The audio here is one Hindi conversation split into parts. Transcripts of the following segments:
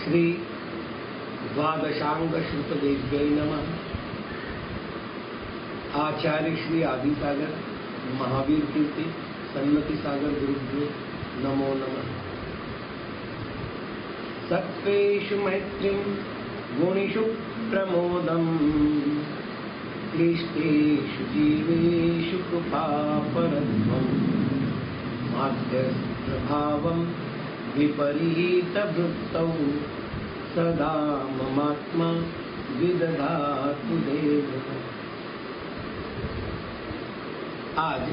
श्री द्वादशांग श्रुतदेव्यै नमः। आचार्य श्री आदि सागर महावीर कीर्ति सन्मति सागर गुरुभ्यो नमो नमः। सत्त्वेषु मैत्रीं गुणेषु प्रमोदम् क्लिष्टेषु जीवेषु कृपापरत्वम् माध्यस्थभावं विपरीतवृत्तौ सदा ममात्मा विदधातु देवः। आज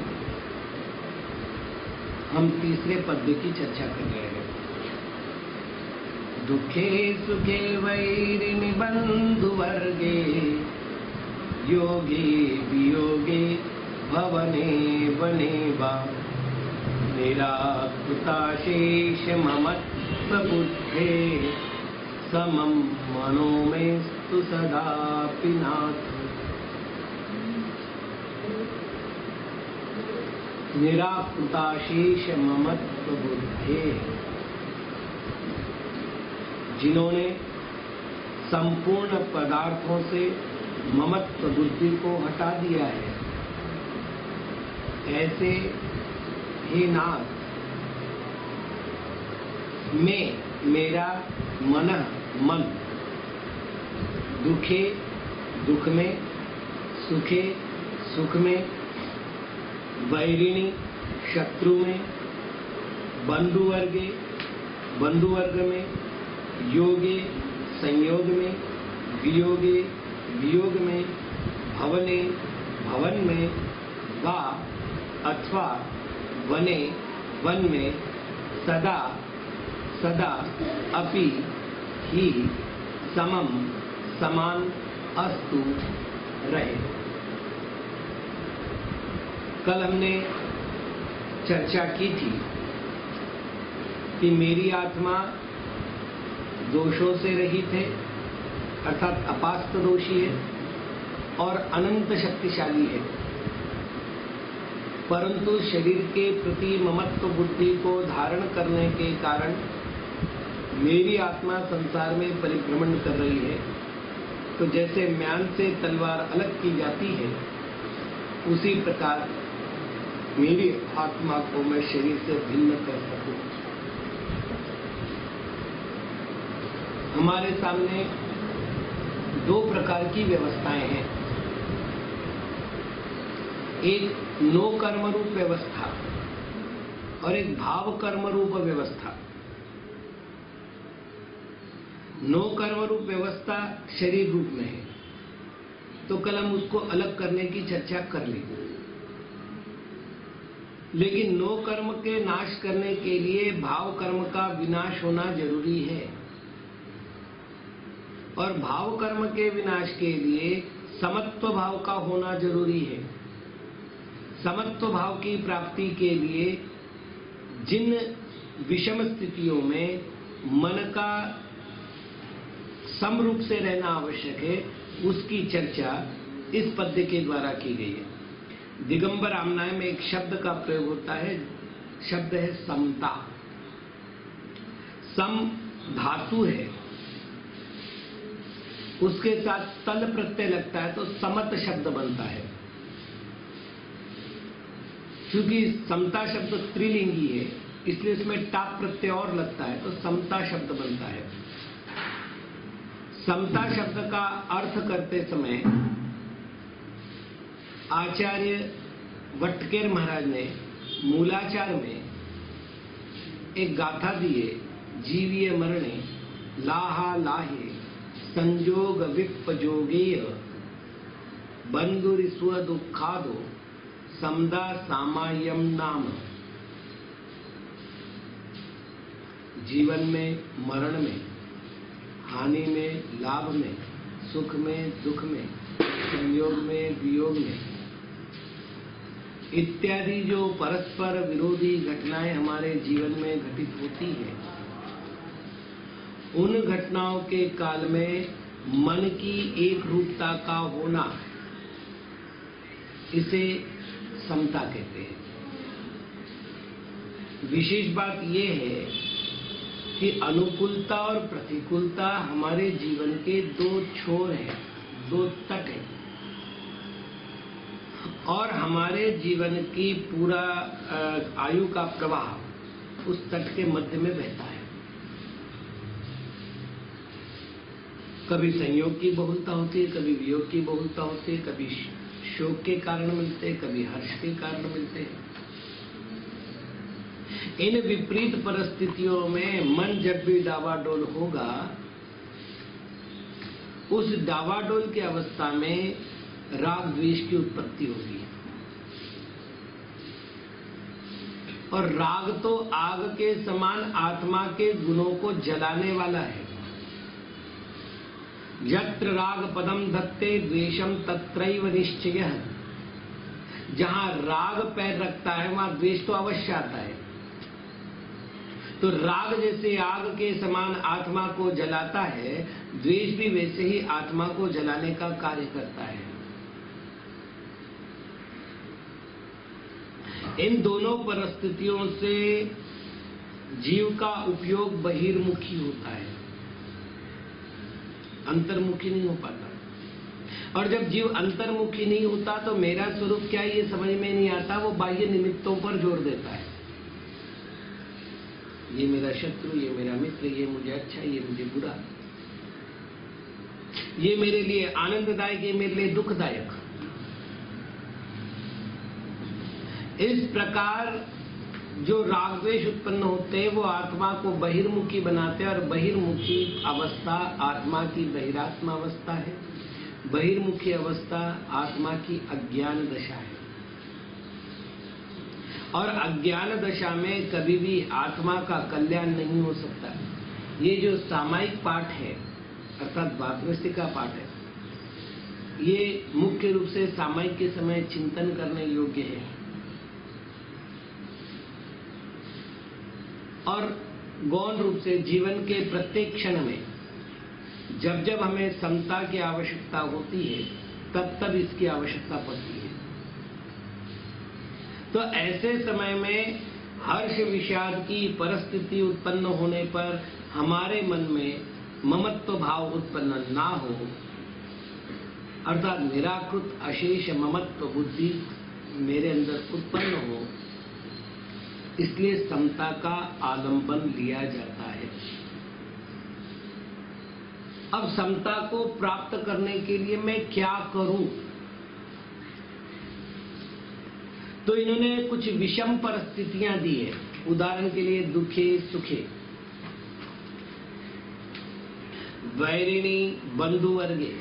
हम तीसरे पद्य की चर्चा कर रहे हैं। दुखे सुखे वैरिणि बंधुवर्गे योगे वियोगे भवने वने वा निराकृताशेष ममत्वबुद्धे समं मनो मेस्तु सदापि नाथ। निराकृताशेष ममत्वबुद्धे, जिन्होंने संपूर्ण पदार्थों से ममत्व बुद्धि को हटा दिया है, ऐसे हे नाथ मैं मेरा मन दुखे दुख में, सुखे सुख में, वैरिणी शत्रु में, बंधुवर्ग में, योगे संयोग में, वियोगे वियोग में, भवने भवन में, वा अथवा वने वन में, सदा सदा अपि ही समम समान अस्तु रहे। कल हमने चर्चा की थी कि मेरी आत्मा दोषों से रहित है, अर्थात अपास्त दोषी है और अनंत शक्तिशाली है, परंतु शरीर के प्रति ममत्व बुद्धि को धारण करने के कारण मेरी आत्मा संसार में परिभ्रमण कर रही है। तो जैसे म्यान से तलवार अलग की जाती है, उसी प्रकार मेरी आत्मा को मैं शरीर से भिन्न कर सकूं। हमारे सामने दो प्रकार की व्यवस्थाएं हैं। एक नो कर्म रूप व्यवस्था और एक भाव कर्म रूप व्यवस्था। नो कर्म रूप व्यवस्था शरीर रूप में है, तो कल हम उसको अलग करने की चर्चा कर लेंगे। लेकिन नो कर्म के नाश करने के लिए भाव कर्म का विनाश होना जरूरी है, और भाव कर्म के विनाश के लिए समत्व भाव का होना जरूरी है। समत्व भाव की प्राप्ति के लिए जिन विषम स्थितियों में मन का समरूप से रहना आवश्यक है, उसकी चर्चा इस पद्य के द्वारा की गई है। दिगंबर आमनाय में एक शब्द का प्रयोग होता है, शब्द है समता। सम धातु है, उसके साथ तल प्रत्यय लगता है तो समत शब्द बनता है। क्योंकि समता शब्द स्त्रीलिंगी है, इसलिए इसमें टाप प्रत्यय और लगता है तो समता शब्द बनता है। समता शब्द का अर्थ करते समय आचार्य वटकेर महाराज ने मूलाचार में एक गाथा दी है, जीविय मरणे लाहा लाहे संजोग विपजोगेय बंधुरिस्व दुखादो समदा सामायम नाम। जीवन में मरण में, हानि में लाभ में, सुख में दुख में, संयोग में वियोग में इत्यादि जो परस्पर विरोधी घटनाएं हमारे जीवन में घटित होती हैं, उन घटनाओं के काल में मन की एक रूपता का होना, इसे समता कहते हैं। विशेष बात यह है कि अनुकूलता और प्रतिकूलता हमारे जीवन के दो छोर हैं, दो तट हैं, और हमारे जीवन की पूरा आयु का प्रवाह उस तट के मध्य में बहता है। कभी संयोग की बहुलता होती है, कभी वियोग की बहुलता होती है, कभी शोक के कारण मिलते हैं, कभी हर्ष के कारण मिलते हैं। इन विपरीत परिस्थितियों में मन जब भी डावाडोल होगा, उस डावाडोल की अवस्था में राग द्वेष की उत्पत्ति होगी। और राग तो आग के समान आत्मा के गुणों को जलाने वाला है। यत्र राग पदम धत्ते द्वेषम तत्रैव निश्चयः। जहां राग पैर रखता है वहां द्वेष तो अवश्य आता है। तो राग जैसे आग के समान आत्मा को जलाता है, द्वेष भी वैसे ही आत्मा को जलाने का कार्य करता है। इन दोनों परिस्थितियों से जीव का उपयोग बहिर्मुखी होता है, अंतर्मुखी नहीं हो पाता। और जब जीव अंतर्मुखी नहीं होता तो मेरा स्वरूप क्या है ये समझ में नहीं आता, वो बाह्य निमित्तों पर जोर देता है। ये मेरा शत्रु, ये मेरा मित्र, ये मुझे अच्छा, ये मुझे बुरा, ये मेरे लिए आनंददायक, ये मेरे लिए दुखदायक। इस प्रकार जो राग द्वेष उत्पन्न होते हैं वो आत्मा को बहिर्मुखी बनाते हैं, और बहिर्मुखी अवस्था आत्मा की बहिरात्मा अवस्था है। बहिर्मुखी अवस्था आत्मा की अज्ञान दशा है, और अज्ञान दशा में कभी भी आत्मा का कल्याण नहीं हो सकता। ये जो सामायिक पाठ है अर्थात वास्तविक का पाठ है, ये मुख्य रूप से सामायिक के समय चिंतन करने योग्य है। और गौण रूप से जीवन के प्रत्येक क्षण में जब जब हमें समता की आवश्यकता होती है तब तब इसकी आवश्यकता पड़ती है। तो ऐसे समय में हर्ष विषाद की परिस्थिति उत्पन्न होने पर हमारे मन में ममत्व भाव उत्पन्न ना हो, अर्थात निराकृत अशेष ममत्व बुद्धि मेरे अंदर उत्पन्न हो, इसलिए समता का आलंबन लिया जाता है। अब समता को प्राप्त करने के लिए मैं क्या करूं? तो इन्होंने कुछ विषम परिस्थितियां दी है। उदाहरण के लिए दुखे सुखे, वैरिणी बंधुवर्गे,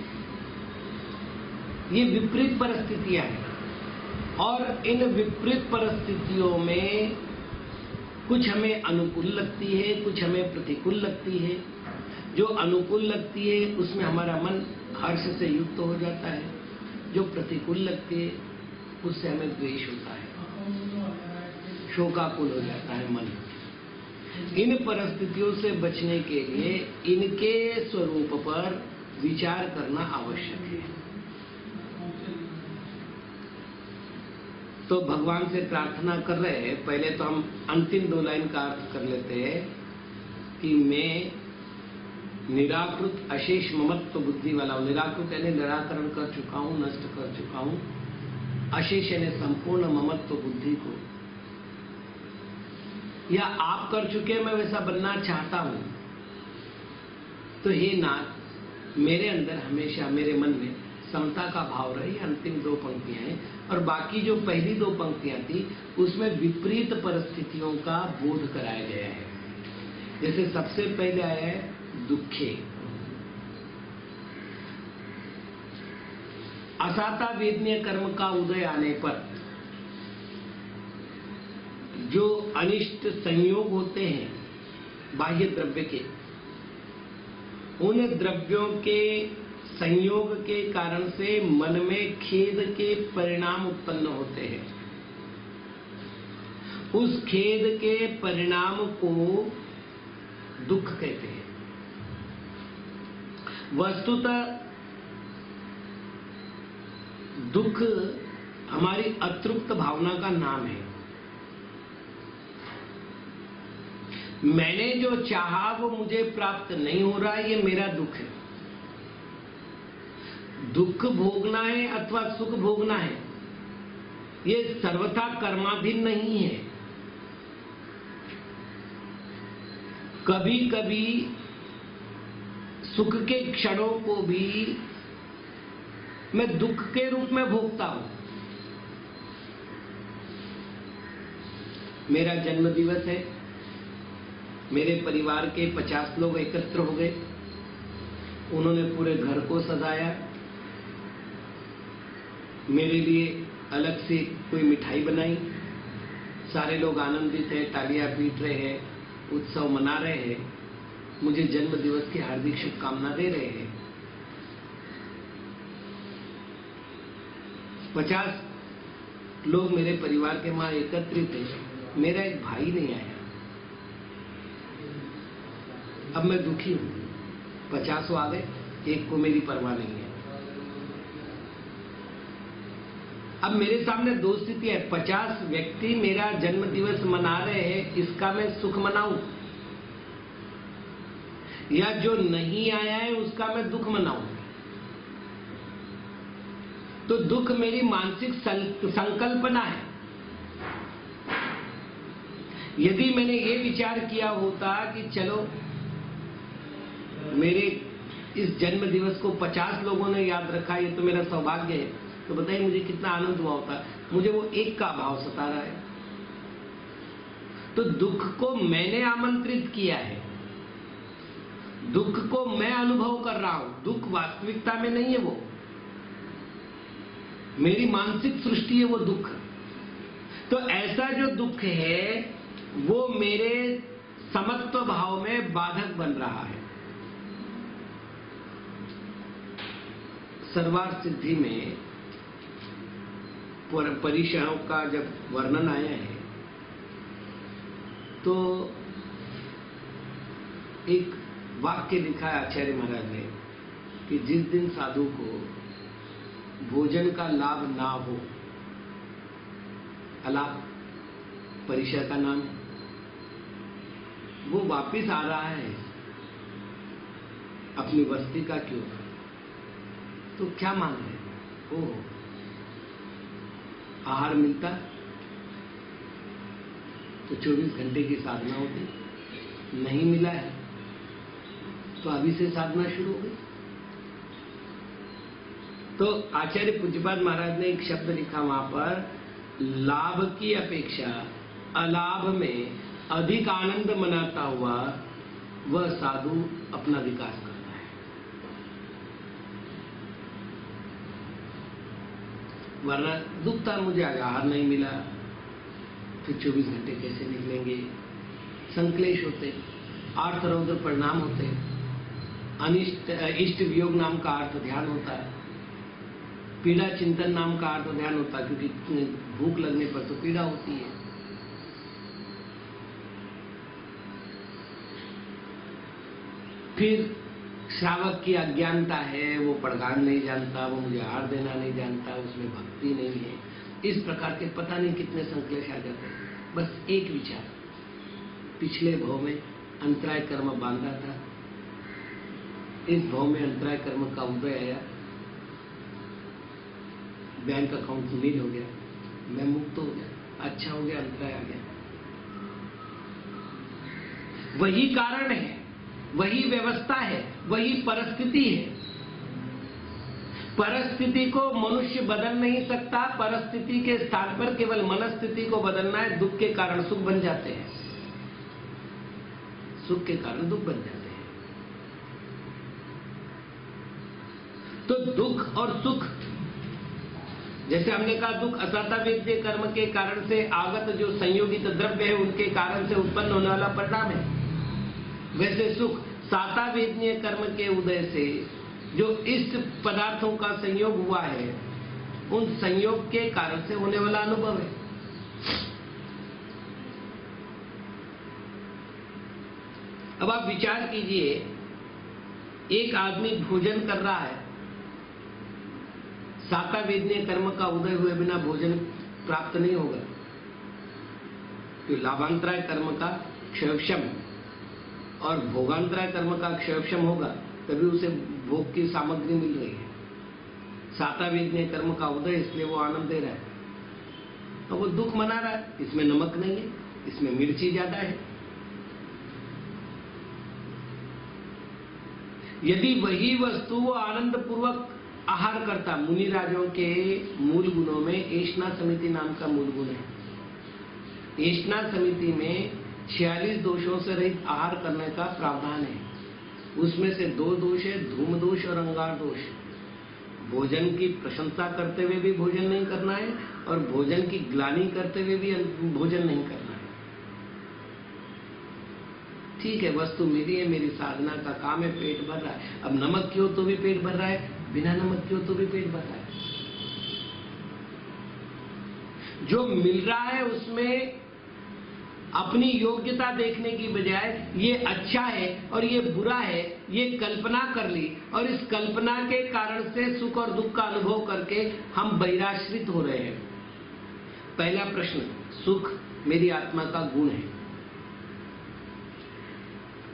ये विपरीत परिस्थितियां हैं। और इन विपरीत परिस्थितियों में कुछ हमें अनुकूल लगती है, कुछ हमें प्रतिकूल लगती है। जो अनुकूल लगती है उसमें हमारा मन हर्ष से युक्त हो जाता है, जो प्रतिकूल लगती है उससे हमें द्वेष होता है, शोकाकुल हो जाता है मन। इन परिस्थितियों से बचने के लिए इनके स्वरूप पर विचार करना आवश्यक है। तो भगवान से प्रार्थना कर रहे हैं। पहले तो हम अंतिम दो लाइन का अर्थ कर लेते हैं कि मैं निराकृत अशेष ममत्व बुद्धि वाला हूं। निराकृत यानी निराकरण कर चुका हूं, नष्ट कर चुका हूं। अशेष यानी संपूर्ण ममत्व बुद्धि को, या आप कर चुके हैं, मैं वैसा बनना चाहता हूं। तो हे नाथ, मेरे अंदर हमेशा मेरे मन में समता का भाव रही। अंतिम दो पंक्तियां हैं, और बाकी जो पहली दो पंक्तियां थी उसमें विपरीत परिस्थितियों का बोध कराया गया है। जैसे सबसे पहले आया है दुखे, असाता वेदनीय कर्म का उदय आने पर जो अनिष्ट संयोग होते हैं बाह्य द्रव्य के, उन द्रव्यों के संयोग के कारण से मन में खेद के परिणाम उत्पन्न होते हैं। उस खेद के परिणाम को दुख कहते हैं। वस्तुतः दुख हमारी अतृप्त भावना का नाम है। मैंने जो चाहा वो मुझे प्राप्त नहीं हो रहा, ये मेरा दुख है। दुख भोगना है अथवा सुख भोगना है, ये सर्वथा कर्माधीन नहीं है। कभी कभी सुख के क्षणों को भी मैं दुख के रूप में भोगता हूं। मेरा जन्म दिवस है, मेरे परिवार के 50 लोग एकत्र हो गए, उन्होंने पूरे घर को सजाया, मेरे लिए अलग से कोई मिठाई बनाई, सारे लोग आनंदित हैं, तालियां पीट रहे हैं, उत्सव मना रहे हैं, मुझे जन्म दिवस की हार्दिक शुभकामना दे रहे हैं। 50 लोग मेरे परिवार के वहां एकत्रित थे, मेरा एक भाई नहीं आया। अब मैं दुखी हूं, 50 आ गए, एक को मेरी परवाह नहीं है। अब मेरे सामने दो स्थिति है, 50 व्यक्ति मेरा जन्म दिवस मना रहे हैं, इसका मैं सुख मनाऊं, या जो नहीं आया है उसका मैं दुख मनाऊं। तो दुख मेरी मानसिक संकल्पना है। यदि मैंने ये विचार किया होता कि चलो मेरे इस जन्म दिवस को 50 लोगों ने याद रखा, ये तो मेरा सौभाग्य है, तो बताइए मुझे कितना आनंद हुआ होता। मुझे वो एक का भाव सता रहा है। तो दुख को मैंने आमंत्रित किया है, दुख को मैं अनुभव कर रहा हूं, दुख वास्तविकता में नहीं है, वो मेरी मानसिक सृष्टि है वो दुख। तो ऐसा जो दुख है वो मेरे समत्व भाव में बाधक बन रहा है। सर्वार्थ सिद्धि में परिचयों का जब वर्णन आया है तो एक वाक्य लिखा है आचार्य महाराज ने कि जिस दिन साधु को भोजन का लाभ ना हो, अलाप परिचय का नाम है, वो वापिस आ रहा है अपनी बस्ती का क्यों, तो क्या मान रहे? ओ आहार मिलता तो 24 घंटे की साधना होती, नहीं मिला है तो अभी से साधना शुरू हो गई। तो आचार्य पूज्यपाद महाराज ने एक शब्द लिखा वहां पर, लाभ की अपेक्षा अलाभ में अधिक आनंद मनाता हुआ वह साधु अपना विकास करता है। वरना दुखता मुझे आहार नहीं मिला, फिर 24 घंटे कैसे निकलेंगे, संक्लेश होते, 8 तरह के परिणाम होते, अनिष्ट इष्ट वियोग नाम का अर्थ ध्यान होता है, पीड़ा चिंतन नाम का अर्थ ध्यान होता है, क्योंकि भूख लगने पर तो पीड़ा होती है। फिर श्रावक की अज्ञानता है, वो पढ़गान नहीं जानता, वो मुझे आहार देना नहीं जानता, उसमें भक्ति नहीं है, इस प्रकार के पता नहीं कितने संक्लेश आ जाते हैं। बस एक विचार, पिछले भव में अंतराय कर्म बांधा था, इस भव में अंतराय कर्म का उदय आया, बैंक अकाउंट नील हो गया, मैं मुक्त हो गया, अच्छा हो गया, अंतराय आ गया। वही कारण है, वही व्यवस्था है, वही परिस्थिति है। परिस्थिति को मनुष्य बदल नहीं सकता, परिस्थिति के स्थान पर केवल मनस्थिति को बदलना है। दुख के कारण सुख बन जाते हैं, सुख के कारण दुख बन जाते हैं। तो दुख और सुख, जैसे हमने कहा दुख असाता वेद्य कर्म के कारण से आगत जो संयोगित द्रव्य है उनके कारण से उत्पन्न होने वाला परिणाम है, वैसे सुख साता वेदनीय कर्म के उदय से जो इष्ट पदार्थों का संयोग हुआ है, उन संयोग के कारण से होने वाला अनुभव है। अब आप विचार कीजिए, एक आदमी भोजन कर रहा है, साता वेदनीय कर्म का उदय हुए बिना भोजन प्राप्त नहीं होगा, तो लाभांतराय कर्म का क्षयक्षम और भोगांतराय कर्म का क्षयक्षम होगा तभी उसे भोग की सामग्री मिल रही है। सातावेदनीय कर्म का उदय, इसलिए वो आनंद दे रहा है। और वो दुख मना रहा है, इसमें नमक नहीं है, इसमें मिर्ची ज्यादा है। यदि वही वस्तु वो आनंद पूर्वक आहार करता, मुनि राजों के मूल गुणों में एषणा समिति नाम का मूल गुण है। एषणा समिति में 46 दोषों से रहित आहार करने का प्रावधान है। उसमें से 2 दोष है, धूम दोष और अंगार दोष। भोजन की प्रशंसा करते हुए भी भोजन नहीं करना है और भोजन की ग्लानि करते हुए भी भोजन नहीं करना है। ठीक है, वस्तु मेरी है, मेरी साधना का काम है, पेट भर रहा है। अब नमक क्यों तो भी पेट भर रहा है, बिना नमक क्यों तो भी पेट भर रहा है। जो मिल रहा है उसमें अपनी योग्यता देखने की बजाय ये अच्छा है और ये बुरा है, ये कल्पना कर ली और इस कल्पना के कारण से सुख और दुख का अनुभव करके हम वैराश्रित हो रहे हैं। पहला प्रश्न, सुख मेरी आत्मा का गुण है,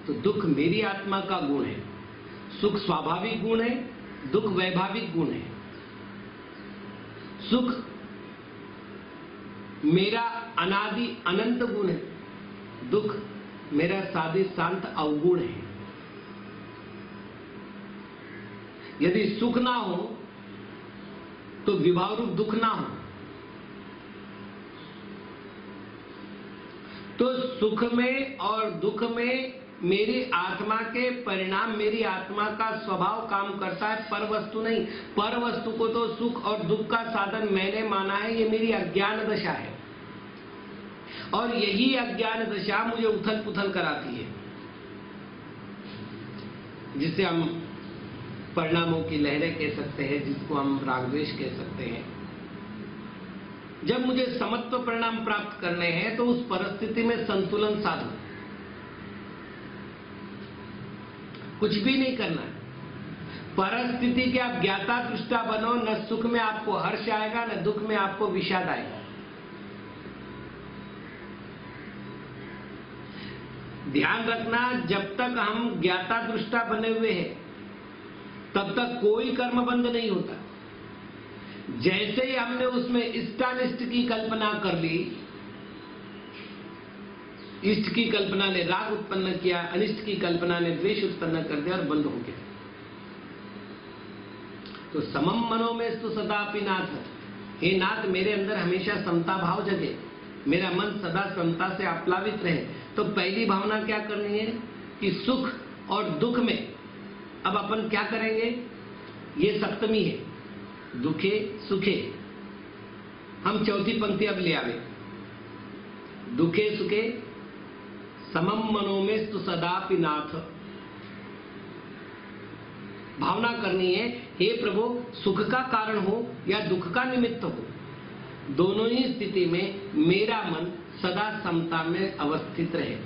तो दुख मेरी आत्मा का गुण है। सुख स्वाभाविक गुण है, दुख वैभाविक गुण है। सुख मेरा अनादि अनंत गुण है, दुख मेरा साधि शांत अवगुण है। यदि सुख ना हो तो विभाव रूप दुख ना हो। तो सुख में और दुख में मेरी आत्मा के परिणाम, मेरी आत्मा का स्वभाव काम करता है, पर वस्तु नहीं। पर वस्तु को तो सुख और दुख का साधन मैंने माना है, ये मेरी अज्ञान दशा है और यही अज्ञान दशा मुझे उथल पुथल कराती है, जिसे हम परिणामों की लहरें कह सकते हैं, जिसको हम रागद्वेष कह सकते हैं। जब मुझे समत्व परिणाम प्राप्त करने हैं तो उस परिस्थिति में संतुलन साधो, कुछ भी नहीं करना है। परिस्थिति के आप ज्ञाता दृष्टा बनो, न सुख में आपको हर्ष आएगा न दुख में आपको विषाद आएगा। ध्यान रखना, जब तक हम ज्ञाता दृष्टा बने हुए हैं तब तक कोई कर्म बंद नहीं होता। जैसे ही हमने उसमें इष्टानिष्ट की कल्पना कर ली, इष्ट की कल्पना ने राग उत्पन्न किया, अनिष्ट की कल्पना ने द्वेष उत्पन्न कर दिया और बंद हो गया। तो समम मनो में स्तु सदापि नाथ, हे नाथ मेरे अंदर हमेशा समता भाव जगे, मेरा मन सदा समता से आप्लावित रहे। तो पहली भावना क्या करनी है कि सुख और दुख में अब अपन क्या करेंगे, ये सप्तमी है, दुखे सुखे। हम चौथी पंक्ति अब ले आवे, दुखे सुखे समम मनो में स्तु सदापि नाथ। भावना करनी है, हे प्रभु सुख का कारण हो या दुख का निमित्त हो, दोनों ही स्थिति में मेरा मन सदा समता में अवस्थित रहे।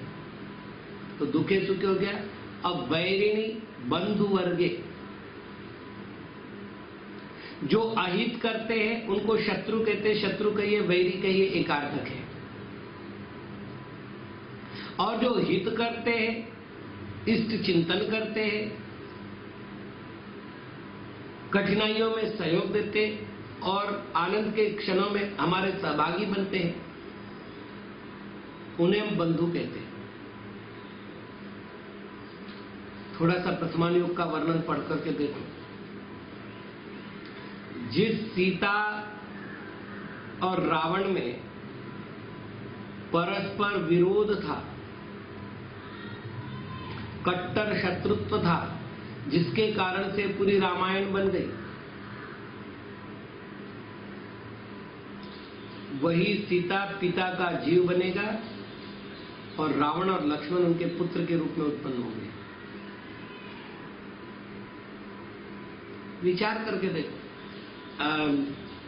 तो दुखे सुखे हो गया। अब वैरिणी बंधु वर्गे, जो अहित करते हैं उनको शत्रु कहते हैं, शत्रु कहिए वैरी कहिए, एकार्थक है। और जो हित करते हैं, इष्ट चिंतन करते हैं, कठिनाइयों में सहयोग देते और आनंद के क्षणों में हमारे सहभागी बनते हैं, उन्हें हम बंधु कहते हैं। थोड़ा सा प्रथमान युग का वर्णन पढ़ करके देखो। जिस सीता और रावण में परस्पर विरोध था, कट्टर शत्रुत्व था, जिसके कारण से पूरी रामायण बन गई, वही सीता पिता का जीव बनेगा और रावण और लक्ष्मण उनके पुत्र के रूप में उत्पन्न होंगे। विचार करके देखो,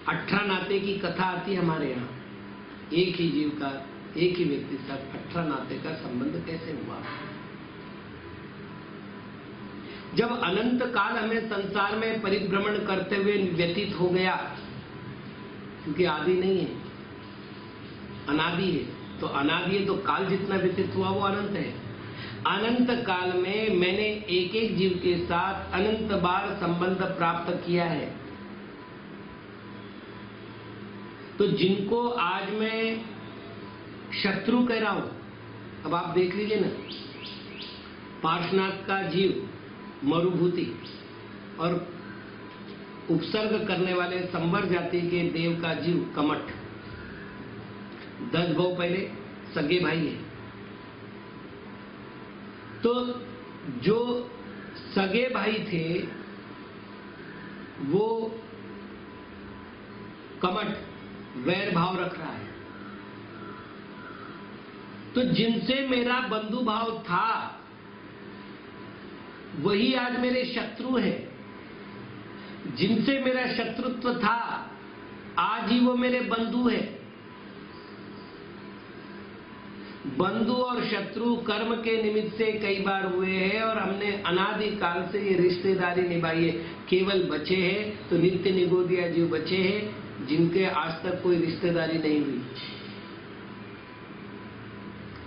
18 नाते की कथा आती है हमारे यहाँ। एक ही जीव का, एक ही व्यक्ति के साथ 18 नाते का संबंध कैसे हुआ। जब अनंत काल हमें संसार में परिभ्रमण करते हुए व्यतीत हो गया, क्योंकि आदि नहीं है, अनादि है, तो अनादि है तो काल जितना व्यतीत हुआ वो अनंत है। अनंत काल में मैंने एक एक जीव के साथ अनंत बार संबंध प्राप्त किया है। तो जिनको आज मैं शत्रु कह रहा हूं, अब आप देख लीजिए ना, पार्श्वनाथ का जीव मरुभूति और उपसर्ग करने वाले संवर जाति के देव का जीव कमठ, 10 भव पहले सगे भाई है। तो जो सगे भाई थे वो कमठ वैर भाव रख रहा है। तो जिनसे मेरा बंधु भाव था वही आज मेरे शत्रु है। जिनसे मेरा शत्रुत्व था आज ही वो मेरे बंधु है। बंधु और शत्रु कर्म के निमित्त से कई बार हुए हैं और हमने अनादि काल से ये रिश्तेदारी निभाई है। केवल बचे हैं तो नित्य निगोदिया जीव बचे हैं जिनके आज तक कोई रिश्तेदारी नहीं हुई,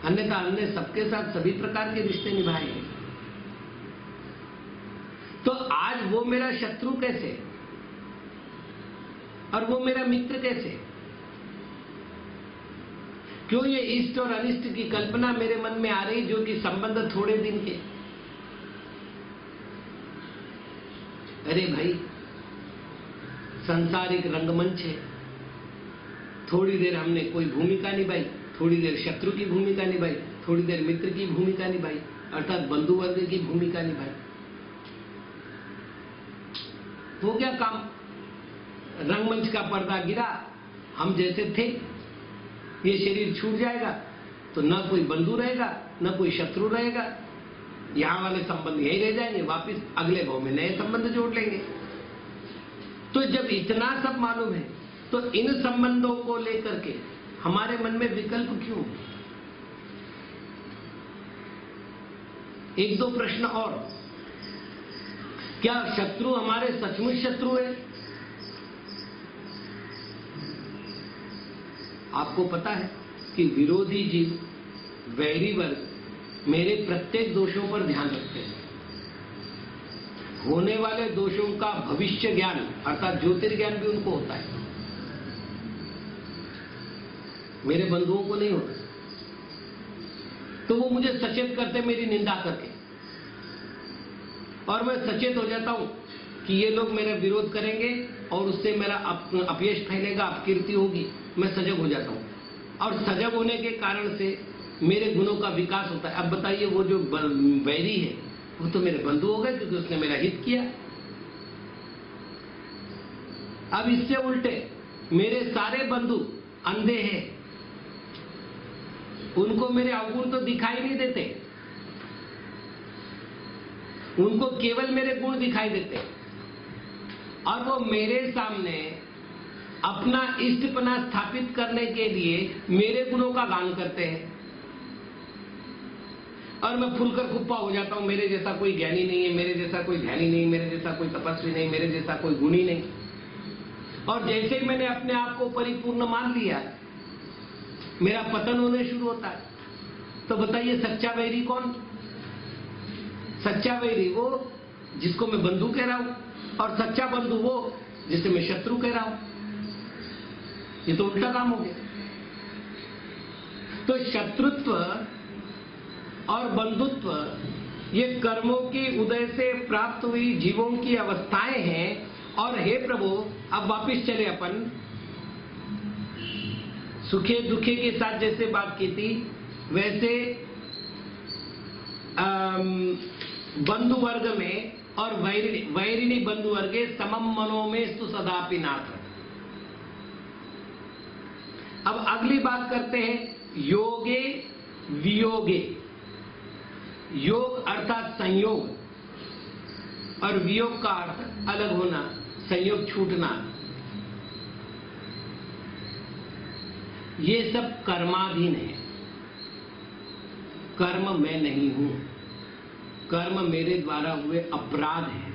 अन्यथा हमने सबके साथ सभी प्रकार के रिश्ते निभाए हैं। तो आज वो मेरा शत्रु कैसे और वो मेरा मित्र कैसे? क्यों ये इष्ट और अनिष्ट की कल्पना मेरे मन में आ रही जो कि संबंध थोड़े दिन के? अरे भाई, संसारिक रंगमंच है। थोड़ी देर हमने कोई भूमिका निभाई, थोड़ी देर शत्रु की भूमिका निभाई, थोड़ी देर मित्र की भूमिका निभाई, अर्थात बंधु वर्ग की भूमिका निभाई। वो क्या काम? रंगमंच का पर्दा गिरा, हम जैसे थे, ये शरीर छूट जाएगा तो न कोई बंधु रहेगा न कोई शत्रु रहेगा। यहां वाले संबंध यही रह जाएंगे, वापिस अगले भाव में नए संबंध जोड़ लेंगे। तो जब इतना सब मालूम है तो इन संबंधों को लेकर के हमारे मन में विकल्प क्यों? एक दो प्रश्न और। क्या शत्रु हमारे सचमुच शत्रु है? आपको पता है कि विरोधी जीव, वैरी वर्ग मेरे प्रत्येक दोषों पर ध्यान रखते हैं। होने वाले दोषों का भविष्य ज्ञान अर्थात ज्योतिर्ज्ञान भी उनको होता है, मेरे बंधुओं को नहीं होता। तो वो मुझे सचेत करते मेरी निंदा करके, और मैं सचेत हो जाता हूं कि ये लोग मेरा विरोध करेंगे और उससे मेरा अपयश फैलेगा, अपकीर्ति होगी। मैं सजग हो जाता हूं और सजग होने के कारण से मेरे गुणों का विकास होता है। अब बताइए, वो जो वैरी है वो तो मेरे बंधु हो गए क्योंकि उसने मेरा हित किया। अब इससे उल्टे मेरे सारे बंधु अंधे हैं, उनको मेरे अवगुण तो दिखाई नहीं देते, उनको केवल मेरे गुण दिखाई देते और वो मेरे सामने अपना इष्टपना स्थापित करने के लिए मेरे गुणों का गान करते हैं और मैं फूलकर कुप्पा हो जाता हूं। मेरे जैसा कोई ज्ञानी नहीं है, मेरे जैसा कोई ध्यानी नहीं, मेरे जैसा कोई तपस्वी नहीं, मेरे जैसा कोई गुणी नहीं। और जैसे ही मैंने अपने आप को परिपूर्ण मान लिया, मेरा पतन होने शुरू होता है। तो बताइए, सच्चा वैरी कौन? सच्चा वैरी वो जिसको मैं बंधु कह रहा हूं, और सच्चा बंधु वो जिसे मैं शत्रु कह रहा हूं। ये तो उल्टा काम हो गया। तो शत्रुत्व और बंधुत्व ये कर्मों के उदय से प्राप्त हुई जीवों की अवस्थाएं हैं। और हे प्रभु, अब वापिस चले अपन सुखे दुखे के साथ जैसे बात की थी वैसे बंधु वर्ग में और वैरिणी बंधु वर्गे समम मनो में स्तु सदापि नाथ। अब अगली बात करते हैं योगे वियोगे। योग अर्थात संयोग और वियोग का अर्थ अलग होना, संयोग छूटना। ये सब कर्माधीन है। कर्म मैं नहीं हूं, कर्म मेरे द्वारा हुए अपराध है।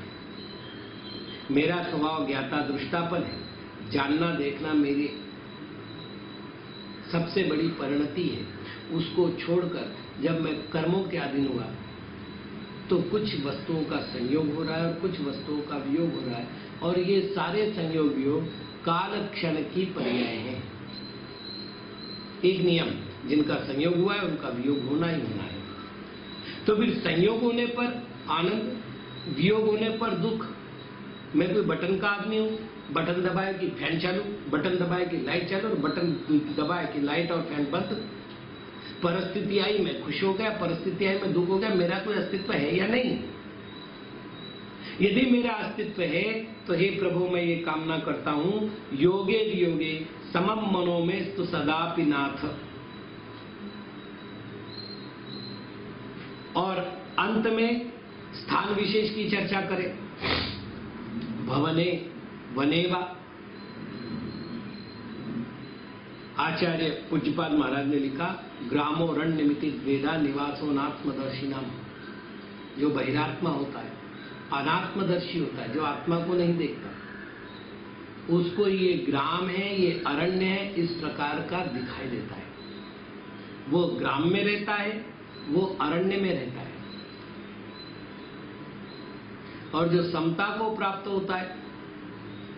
मेरा स्वभाव ज्ञाता दृष्टापन है, जानना देखना मेरी सबसे बड़ी परिणति है। उसको छोड़कर जब मैं कर्मों के अधीन हुआ तो कुछ वस्तुओं का संयोग हो रहा है और कुछ वस्तुओं का वियोग हो रहा है, और ये सारे संयोग वियोग काल क्षण की पर्याय हैं। एक नियम, जिनका संयोग हुआ है उनका वियोग होना ही होना है। तो फिर संयोग होने पर आनंद, वियोग होने पर दुख। मैं कोई बटन का आदमी हूं, बटन दबाए कि फैन चालू, बटन दबाए कि लाइट चालू, और बटन दबाए कि लाइट और फैन बंद। परिस्थिति आई मैं खुश हो गया, परिस्थिति आई मैं दुख हो गया। मेरा कोई अस्तित्व है या नहीं? यदि मेरा अस्तित्व है तो हे प्रभु मैं ये कामना करता हूं, योगे वियोगे समम मनो में तु सदापि नाथ। और अंत में स्थान विशेष की चर्चा करें। भवने वनेवा, आचार्य पूज्यपाद महाराज ने लिखा, ग्रामोरण्यमिति द्वेधा निवासो नात्मदर्शिनाम। जो बहिरात्मा होता है, अनात्मदर्शी होता है, जो आत्मा को नहीं देखता, उसको ये ग्राम है, ये अरण्य है, इस प्रकार का दिखाई देता है। वो ग्राम में रहता है, वो अरण्य में रहता है। और जो समता को प्राप्त होता है,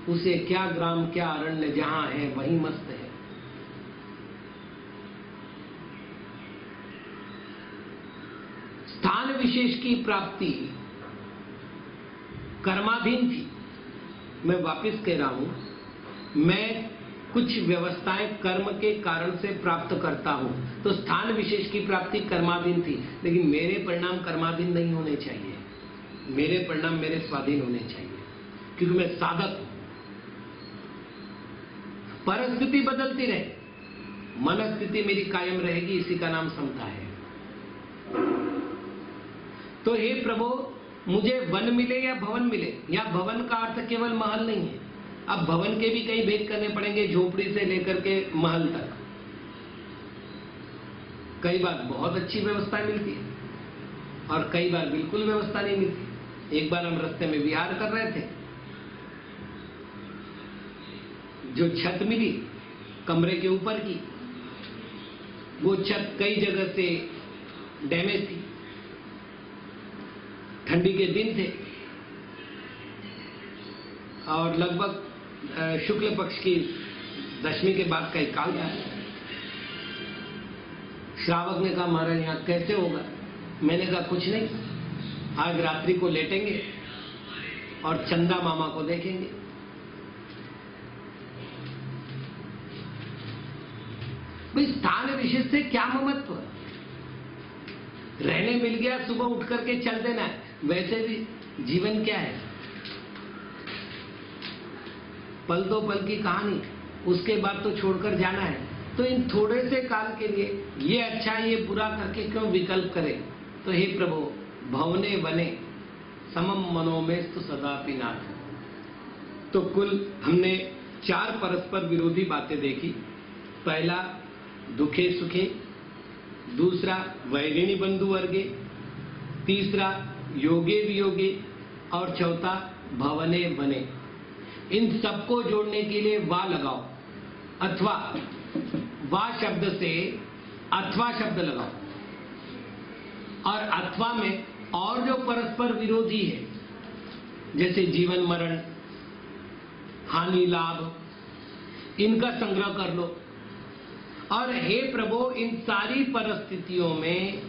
उसे क्या ग्राम क्या अरण्य, जहां है वहीं मस्त है। स्थान विशेष की प्राप्ति कर्माधीन थी। मैं वापस कह रहा हूं, मैं कुछ व्यवस्थाएं कर्म के कारण से प्राप्त करता हूं, तो स्थान विशेष की प्राप्ति कर्माधीन थी, लेकिन मेरे परिणाम कर्माधीन नहीं होने चाहिए। मेरे परिणाम मेरे स्वाधीन होने चाहिए, क्योंकि मैं साधक हूं। परिस्थिति बदलती रहे, मन स्थिति मेरी कायम रहेगी, इसी का नाम समता है। तो हे प्रभु, मुझे वन मिले या भवन मिले, या भवन का अर्थ केवल महल नहीं है। अब भवन के भी कई भेद करने पड़ेंगे, झोपड़ी से लेकर के महल तक। कई बार बहुत अच्छी व्यवस्था मिलती है और कई बार बिल्कुल व्यवस्था नहीं मिलती। एक बार हम रास्ते में विहार कर रहे थे, जो छत मिली कमरे के ऊपर की, वो छत कई जगह से डैमेज थी। ठंडी के दिन थे और लगभग शुक्ल पक्ष की दशमी के बाद का एक काल था। श्रावक ने कहा, महाराज यहाँ कैसे होगा? मैंने कहा कुछ नहीं, आज रात्रि को लेटेंगे और चंदा मामा को देखेंगे। भाई स्थान विशेष से क्या ममत्व? रहने मिल गया, सुबह उठ करके चल देना है। वैसे भी जीवन क्या है? पल दो पल की कहानी, उसके बाद तो छोड़कर जाना है। तो इन थोड़े से काल के लिए ये अच्छा ये बुरा करके क्यों विकल्प करें? तो हे प्रभु, भवने वने समम मनो में तु सदापि नाथ। तो कुल हमने 4 परस्पर विरोधी बातें देखी। पहला दुखे सुखे, दूसरा वैरिणी बंधु वर्गे, तीसरा योगे वियोगे, और चौथा भवने वने। इन सबको जोड़ने के लिए वा लगाओ, अथवा वा शब्द से अथवा शब्द लगाओ, और अथवा में और जो परस्पर विरोधी है, जैसे जीवन मरण, हानि लाभ, इनका संग्रह कर लो। और हे प्रभु, इन सारी परिस्थितियों में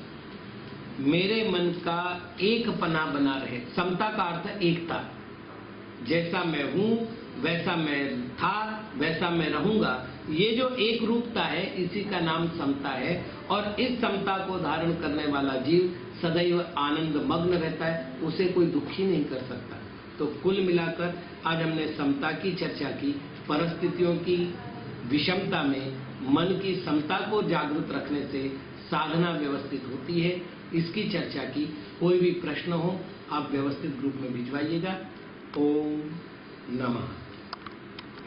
मेरे मन का एक पना बना रहे। समता का अर्थ एकता। जैसा मैं हूं वैसा मैं था, वैसा मैं रहूंगा। ये जो एक रूपता है, इसी का नाम समता है। और इस समता को धारण करने वाला जीव सदैव आनंद मग्न रहता है, उसे कोई दुखी नहीं कर सकता। तो कुल मिलाकर आज हमने समता की चर्चा की। परिस्थितियों की विषमता में मन की समता को जागृत रखने से साधना व्यवस्थित होती है, इसकी चर्चा की। कोई भी प्रश्न हो आप व्यवस्थित ग्रुप में भिजवाइएगा। ओम नमः।